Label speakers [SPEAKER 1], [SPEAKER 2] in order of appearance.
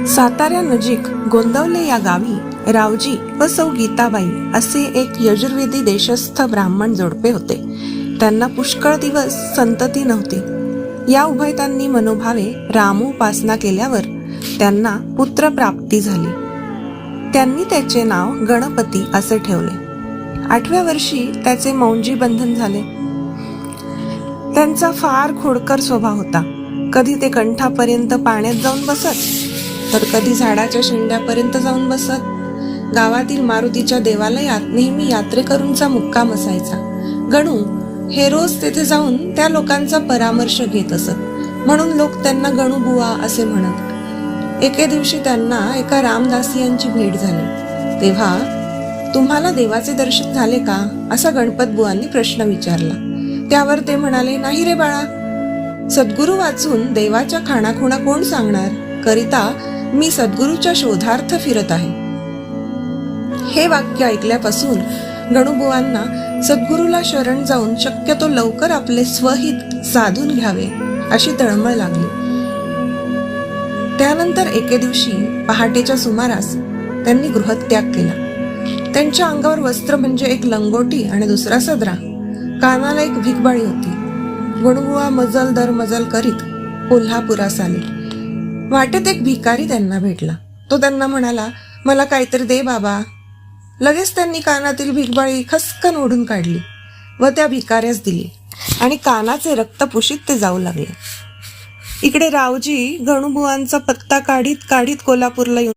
[SPEAKER 1] साताऱ्यानजीक गोंदवले या गावी रावजी व सौ गीताबाई असे एक यजुर्वेदी देशस्थ ब्राह्मण जोडपे होते. त्यांना पुष्कळ दिवस संतती नव्हती. या उभयतांनी मनोभावे रामोपासना केल्यावर त्यांना पुत्र प्राप्ती झाली. त्यांनी त्याचे नाव गणपती असे ठेवले. 8व्या वर्षी त्याचे मौंजी बंधन झाले. त्यांचा फार खोडकर स्वभाव होता. कधी ते कंठापर्यंत पाण्यात जाऊन बसत, तर कधी झाडाच्या शेंड्यापर्यंत जाऊन बसत. गावातील मारुतीच्या देवालयात नेहमी यात्रेकरूंचा मुक्काम असायचा. गणू हे रोज तेथे जाऊन त्या लोकांचा परामर्श घेत असत, म्हणून लोक त्यांना गणू बुवा असे म्हणत. एके दिवशी त्यांना एका रामदासियांची भेट झाली. तेव्हा तुम्हाला देवाचे दर्शन झाले का, असा गणपत बुवांनी प्रश्न विचारला. त्यावर ते म्हणाले, नाही रे बाळा, सद्गुरू वाचून देवाच्या खाणाखुणा कोण सांगणार, करिता मी सद्गुरूच्या शोधार्थ फिरत आहे. हे वाक्य ऐकल्यापासून गणूबुवांना सद्गुरूला शरण जाऊन शक्यतो लवकर आपले स्वहित साधून घ्यावे अशी तळमळ लागली. त्यानंतर एके दिवशी पहाटेच्या सुमारास त्यांनी गृहत्याग केला. त्यांच्या अंगावर वस्त्र म्हणजे एक लंगोटी आणि दुसरा सदरा. कानाला एक भिकबाळी होती. गणूबुवा मजल दर मजल करीत कोल्हापुरास आले. वाटेत एक भिकारी त्यांना भेटला. तो त्यांना म्हणाला, मला काहीतरी दे बाबा. लगेच त्यांनी कानातील भिकबाळी खसकन ओढून काढली व त्या भिकाऱ्यास दिली आणि कानाचे रक्त पुशीत ते जाऊ लागले. इकडे रावजी गणूबुवांचा पत्ता काढीत काढीत कोल्हापूरला येऊन